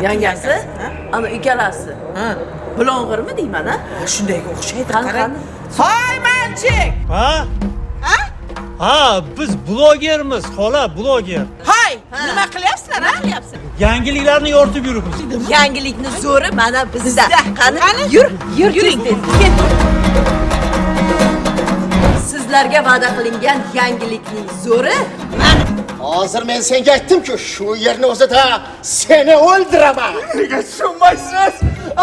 Yangasi? Ana ikkalasi. Bulong'irmi deyman, ha? Shunday o'xshaydi. Qani. Hoy, Manchik! Ha, biz blogermiz, xola, bloger. Hoy, nima qilyapsizlar, ha? Yangiliklarni yoritib yuribmiz. Yangilikni zo'ri mana bizda. Qani, yuring dedi. Sizlarga va'da qilingan yangilikning zo'ri mana. Hozir men senga aytdim-ku, shu yerni o'zida seni o'ldiraman. Nega tushunmaysiz?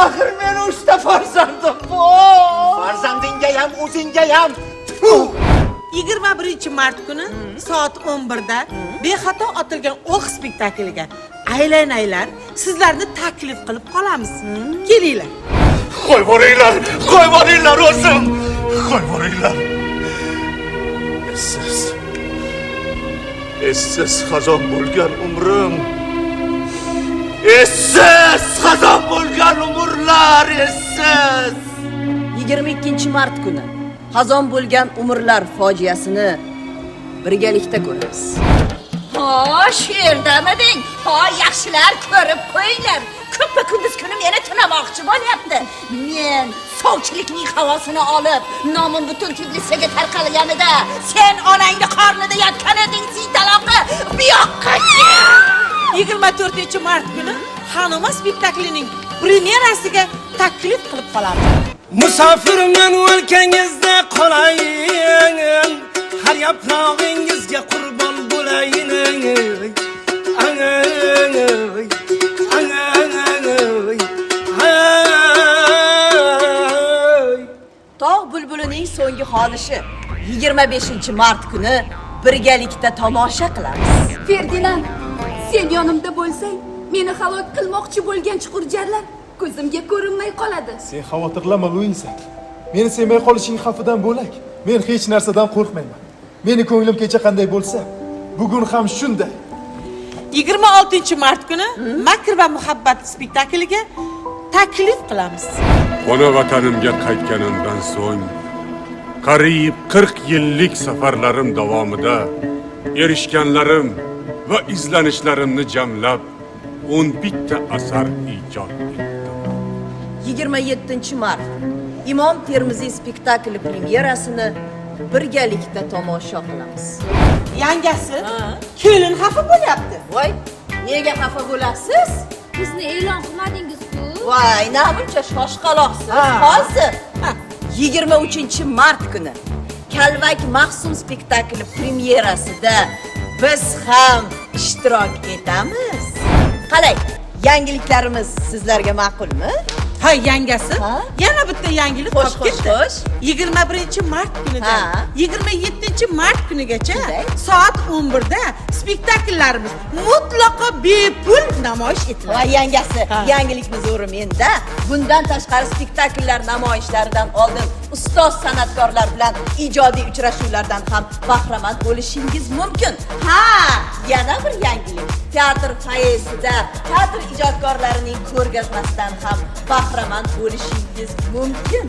Axir men 3 ta farzandim bor. Farzandingga ham, o'zingga ham. 21-mart kuni soat 11 da bexato otilgan o'q spektakliga aylanaylar sizlarni taklif qilib qolamiz. Kelinglar. Qo'y boringlar o'zim. Qo'y boringlar. Essiz xazon bo'lgan umrim. Essiz xazon bo'lgan umrlar, essiz. 22-mart kuni xazon bo'lgan umrlar fojiasini birgalikda ko'ramiz. Shu yerdamiding? Yaxshilar ko'rib qo'yinglar. Ko'ppa kunduz kuni meni tunamoqchi bo'lyapti. Men sovchilikning havosini olib, nomim butun Tbilisiga tarqalganida, sen onangni qornida yotgan eding, ziytaloqi. Bu yoqqa kel. 24-mart kuni Hanuma spektaklining premyerasiga taklif qilib qolamiz. Musofirman o'lkangizda qolayin, har yaprog'ingizga qurbon bo'layin. Tog' bulbulining so'nggi xonishi 25-mart kuni birgalikda tomosha qilamiz. Ferdinand, sen yonimda bo'lsang, meni halok qilmoqchi bo'lgan chuqurjarlar ko'zimga ko'rinmay qoladi. Sen xavotirlama, Luisa. Meni sevmay qolishing xafidan bo'lak. Men hech narsadan qo'rqmayman. Meni ko'nglim kecha qanday bo'lsa, bugun ham shunday. 26-mart kuni Makr va muhabbat spektakliga taklif qilamiz. Ona vatanimga qaytganimdan so'ng qariyb 40 yillik safarlarim davomida erishganlarim va izlanishlarimni jamlab 11 ta asar ijod etdim. 27-mart Imom Termiziy spektakli premyerasini birgalikda tomosha qilamiz. Yangasi kelin xafa bo'lyapti. Voy, nega xafa bo'lasiz? Bizni e'lon qilmadingiz-ku. Voy, na'muncha shoshqaloqsiz. Hozir 23-mart kuni Kalvak Mahsum spektakli premyerasida biz ham ishtirok etamiz. Qalay, yangiliklarimiz sizlarga ma'qulmi? Ha, yangasi. Yana bitta yangilik topib ketdi. 21-mart kunida 27-mart kunigacha soat 11 da spektakllarimiz mutlaqo bepul namoyish etiladi. Va yangasi, yangilikni zo'ri menda. Bundan tashqari spektakllar namoyishlaridan oldin ustoz san'atkorlar bilan ijodiy uchrashuvlardan ham bahramand bo'lishingiz mumkin. Yana bir yangilik. Teatr foyesida teatr ijodkorlarining ko'rgazmasidan ham bahramand bo'lishingiz mumkin.